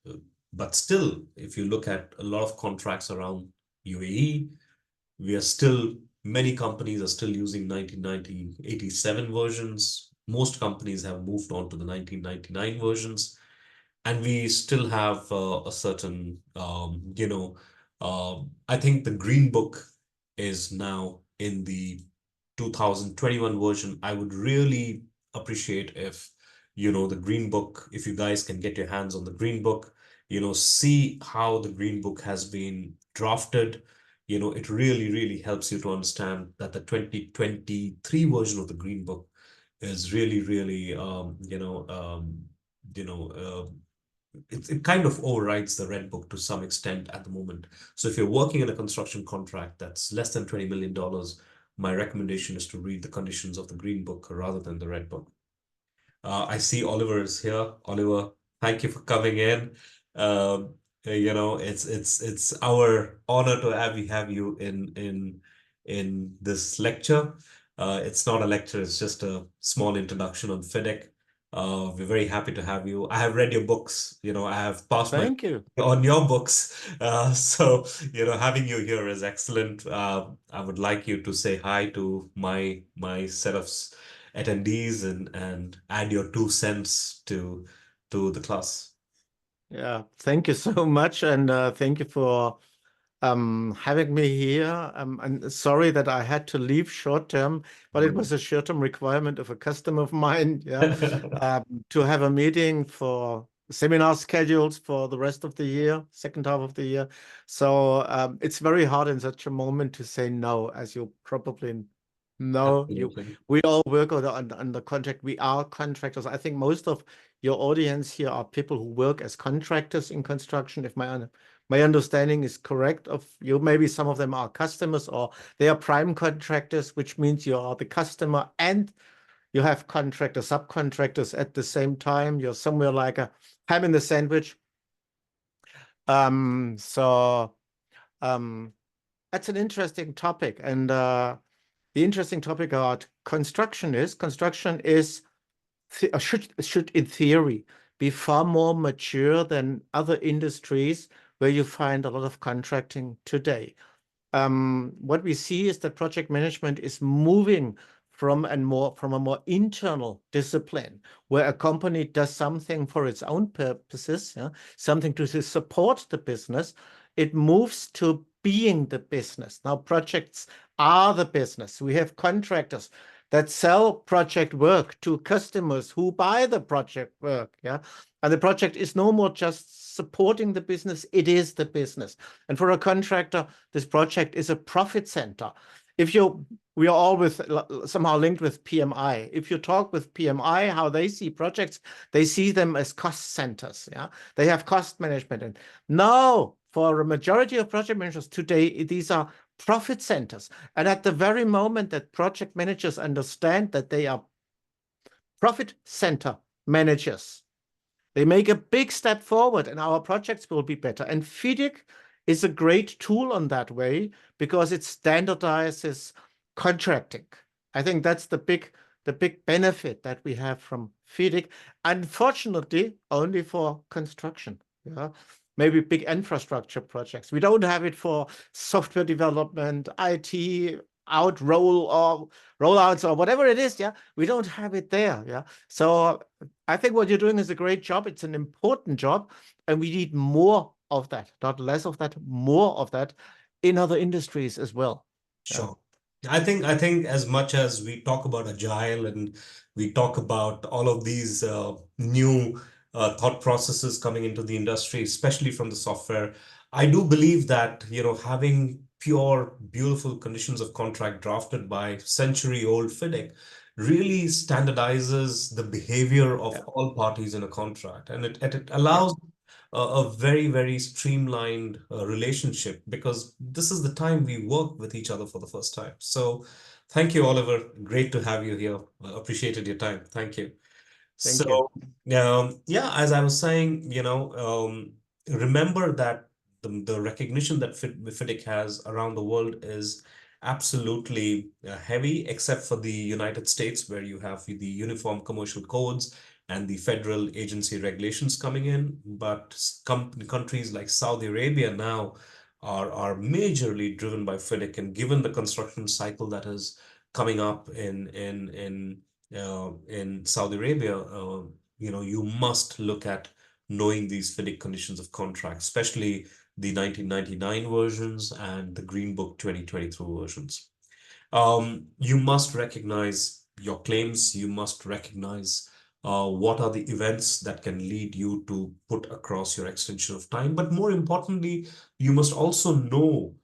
But still, if you look at a lot of contracts around UAE, many companies are still using 1987 versions. Most companies have moved on to the 1999 versions. And we still have a certain, I think the Green Book is now in the 2021 version. I would really appreciate if, the Green Book, if you guys can get your hands on the Green Book, see how the Green Book has been drafted. It really, really helps you to understand that the 2023 version of the Green Book is really, really, it kind of overrides the Red Book to some extent at the moment. So if you're working in a construction contract that's less than $20 million, my recommendation is to read the conditions of the Green Book rather than the Red Book. I see Oliver is here. Oliver, thank you for coming in. It's our honor to have you in this lecture. It's not a lecture, it's just a small introduction on FIDIC. We're very happy to have you. I have read your books. I have passed Thank you. on your books. So, having you here is excellent. I would like you to say hi to my set of attendees and add your 2 cents to the class. Yeah, thank you so much, and thank you for having me here. I'm sorry that I had to leave short term, but it was a short term requirement of a customer of mine, to have a meeting for seminar schedules for the rest of the year, second half of the year. So it's very hard in such a moment to say no, as you probably know. We all work on the contract. We are contractors. I think most of your audience here are people who work as contractors in construction, if my understanding is correct of you. Maybe some of them are customers, or they are prime contractors, which means you are the customer and you have contractors, subcontractors at the same time. You're somewhere like a ham in the sandwich. That's an interesting topic. And the interesting topic about construction is should in theory be far more mature than other industries where you find a lot of contracting today. What we see is that project management is moving from a more internal discipline, where a company does something for its own purposes, something to support the business, it moves to being the business. Now projects are the business. We have contractors that sell project work to customers who buy the project work. Yeah. And the project is no more just supporting the business, it is the business. And for a contractor, this project is a profit center. We are all somehow linked with PMI. If you talk with PMI, how they see projects, they see them as cost centers. Yeah, they have cost management. And no, for a majority of project managers today, these are profit centers. And at the very moment that project managers understand that they are profit center managers, they make a big step forward and our projects will be better. And FIDIC is a great tool on that way because it standardizes contracting. I think that's the big benefit that we have from FIDIC. Unfortunately, only for construction. Yeah, maybe big infrastructure projects. We don't have it for software development, IT, rollouts or whatever it is. Yeah, we don't have it there. Yeah, so I think what you're doing is a great job. It's an important job, and we need more of that, not less of that, more of that in other industries as well. Sure. I think as much as we talk about agile and we talk about all of these new thought processes coming into the industry, especially from the software, I do believe that, having pure, beautiful conditions of contract drafted by century-old FIDIC really standardizes the behavior of all parties in a contract, and it allows a very, very streamlined relationship, because this is the time we work with each other for the first time. So thank you, Oliver. Great to have you here. Appreciated your time. Thank you. Thank you. Yeah, as I was saying, remember that the recognition that FIDIC has around the world is absolutely heavy, except for the United States, where you have the Uniform Commercial Codes and the federal agency regulations coming in. But countries like Saudi Arabia now are majorly driven by FIDIC, and given the construction cycle that is coming up in Saudi Arabia, you must look at knowing these FIDIC conditions of contract, especially the 1999 versions and the Green Book 2023 versions. You must recognize your claims. You must recognize what are the events that can lead you to put across your extension of time. But more importantly, you must also know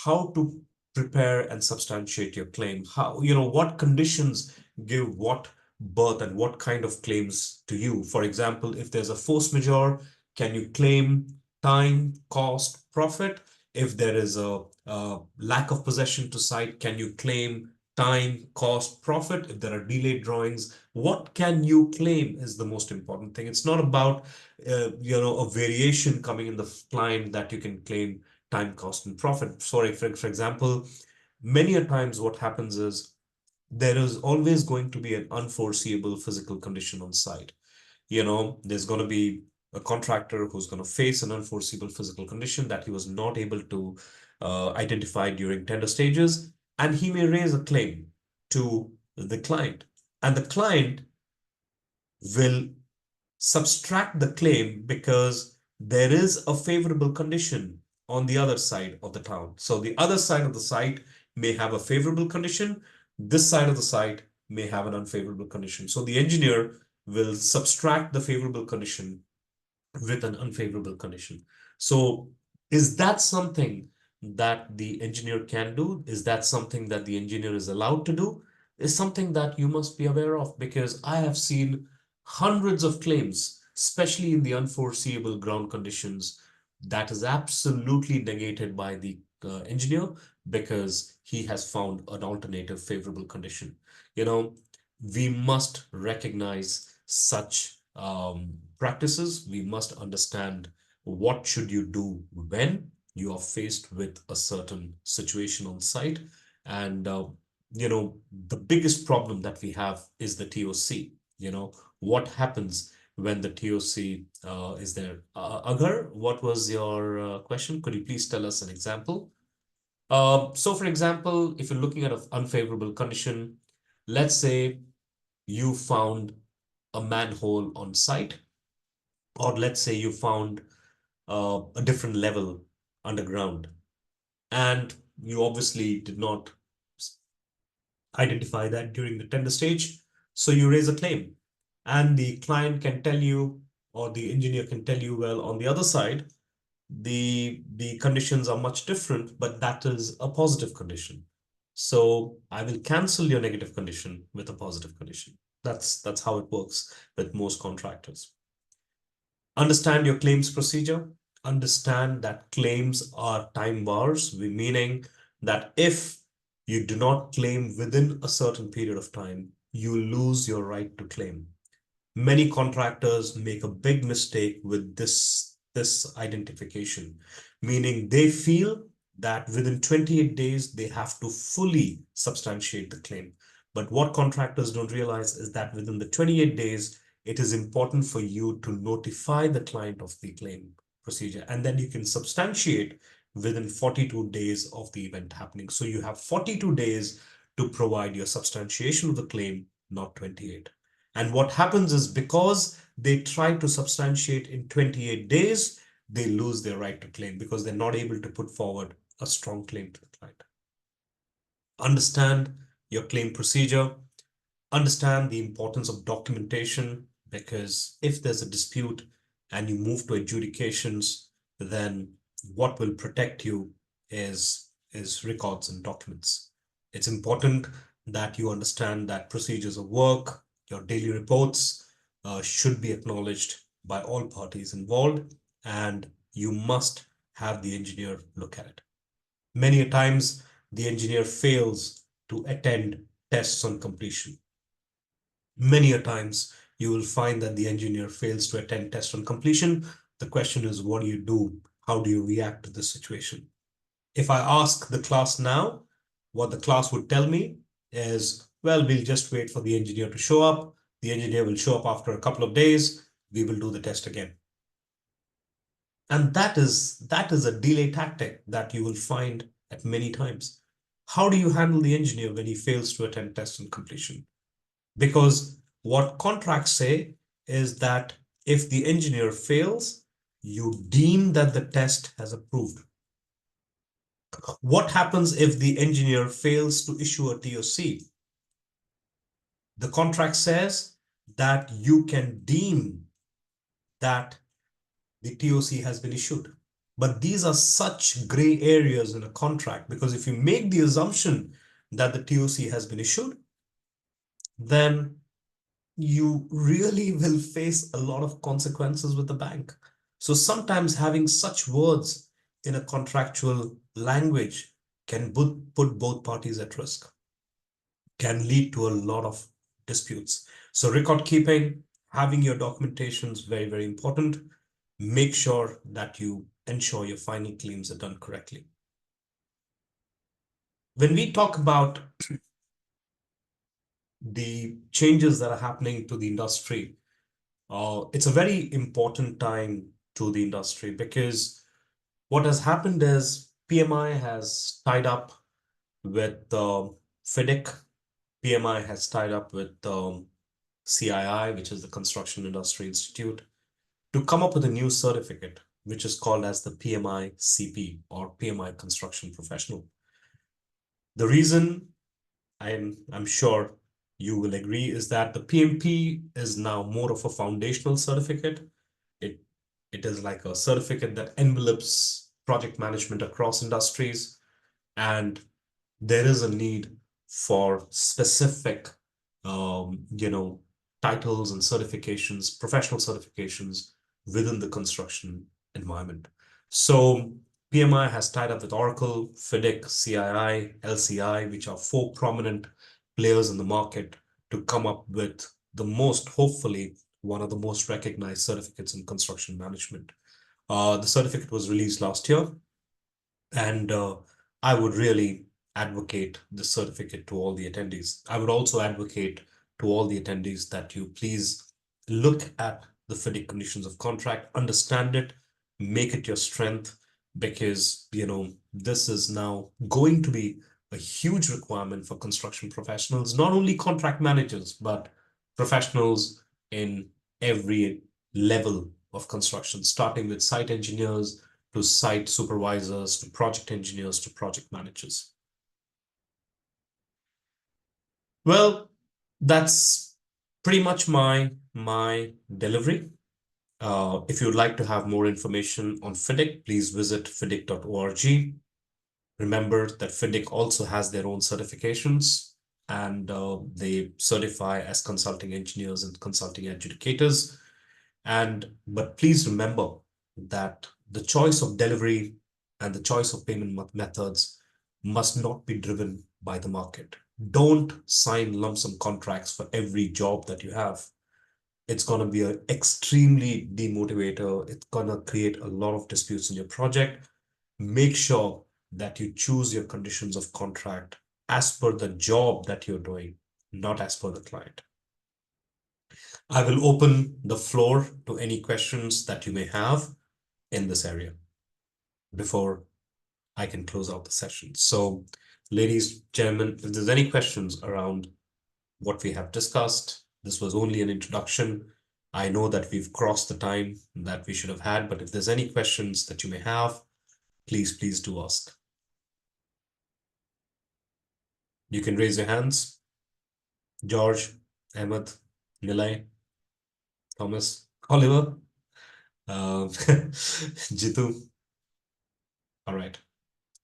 how to prepare and substantiate your claim. What conditions give what birth and what kind of claims to you. For example, if there's a force majeure, can you claim time, cost, profit? If there is a lack of possession to site, can you claim time, cost, profit? If there are delayed drawings, what can you claim is the most important thing. It's not about a variation coming in the client that you can claim time, cost, and profit. Sorry, for example, many a times what happens is there is always going to be an unforeseeable physical condition on site. There's going to be a contractor who's going to face an unforeseeable physical condition that he was not able to identify during tender stages, and he may raise a claim to the client, and the client will subtract the claim because there is a favorable condition on the other side of the town. So the other side of the site may have a favorable condition. This side of the site may have an unfavorable condition. So the engineer will subtract the favorable condition with an unfavorable condition. So is that something that the engineer can do? Is that something that the engineer is allowed to do? Is something that you must be aware of, because I have seen hundreds of claims, especially in the unforeseeable ground conditions, that is absolutely negated by the engineer because he has found an alternative favorable condition. We must recognize such practices. We must understand what should you do when you are faced with a certain situation on site. And the biggest problem that we have is the TOC. What happens when the TOC is there? Agar, what was your question? Could you please tell us an example? So for example, if you're looking at an unfavorable condition, let's say you found a manhole on site, or let's say you found a different level underground. And you obviously did not identify that during the tender stage. So you raise a claim. And the client can tell you, or the engineer can tell you, well, on the other side, the conditions are much different, but that is a positive condition. So I will cancel your negative condition with a positive condition. That's how it works with most contractors. Understand your claims procedure. Understand that claims are time bars, meaning that if you do not claim within a certain period of time, you lose your right to claim. Many contractors make a big mistake with this identification, meaning they feel that within 28 days, they have to fully substantiate the claim. But what contractors don't realize is that within the 28 days, it is important for you to notify the client of the claim procedure, and then you can substantiate within 42 days of the event happening. So you have 42 days to provide your substantiation of the claim, not 28. And what happens is, because they try to substantiate in 28 days, they lose their right to claim because they're not able to put forward a strong claim to the client. Understand your claim procedure. Understand the importance of documentation, because if there's a dispute and you move to adjudications, then what will protect you is records and documents. It's important that you understand that procedures of work, your daily reports should be acknowledged by all parties involved, and you must have the engineer look at it. Many a times, the engineer fails to attend tests on completion. Many a times, you will find that the engineer fails to attend tests on completion. The question is, what do you do? How do you react to this situation? If I ask the class now, what the class would tell me is, well, we'll just wait for the engineer to show up. The engineer will show up after a couple of days. We will do the test again. And that is a delay tactic that you will find at many times. How do you handle the engineer when he fails to attend test on completion? Because what contracts say is that if the engineer fails, you deem that the test has approved. What happens if the engineer fails to issue a TOC? The contract says that you can deem that the TOC has been issued. But these are such gray areas in a contract, because if you make the assumption that the TOC has been issued, then you really will face a lot of consequences with the bank. So sometimes having such words in a contractual language can put both parties at risk, can lead to a lot of disputes. So record keeping, having your documentation is very, very important. Make sure that you ensure your final claims are done correctly. When we talk about the changes that are happening to the industry, it's a very important time to the industry, because what has happened is PMI has tied up with FIDIC. PMI has tied up with CII, which is the Construction Industry Institute, to come up with a new certificate, which is called as the PMI-cp, or PMI Construction Professional. The reason, I'm sure you will agree, is that the PMP is now more of a foundational certificate. It is like a certificate that envelops project management across industries, and there is a need for specific, titles and certifications, professional certifications within the construction environment. So PMI has tied up with Oracle, FIDIC, CII, LCI, which are 4 prominent players in the market, to come up with the most, hopefully, one of the most recognized certificates in construction management. The certificate was released last year, and I would really advocate the certificate to all the attendees. I would also advocate to all the attendees that you please look at the FIDIC conditions of contract, understand it, make it your strength, because this is now going to be a huge requirement for construction professionals, not only contract managers, but professionals in every level of construction, starting with site engineers to site supervisors, to project engineers, to project managers. Well, that's pretty much my delivery. If you'd like to have more information on FIDIC, please visit fidic.org. Remember that FIDIC also has their own certifications, and they certify as consulting engineers and consulting adjudicators. But please remember that the choice of delivery and the choice of payment methods must not be driven by the market. Don't sign lump sum contracts for every job that you have. It's going to be an extremely demotivator. It's going to create a lot of disputes in your project. Make sure that you choose your conditions of contract as per the job that you're doing, not as per the client. I will open the floor to any questions that you may have in this area before I can close out the session. So, ladies, gentlemen, if there's any questions around what we have discussed, this was only an introduction. I know that we've crossed the time that we should have had, but if there's any questions that you may have, please do ask. You can raise your hands. George, Ahmed, Nilay, Thomas, Oliver, Jitu. All right.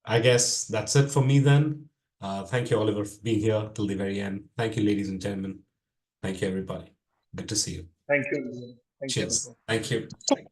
I guess that's it for me then. Thank you, Oliver, for being here till the very end. Thank you, ladies and gentlemen. Thank you, everybody. Good to see you. Thank you. Thank you. Cheers. Thank you. Thank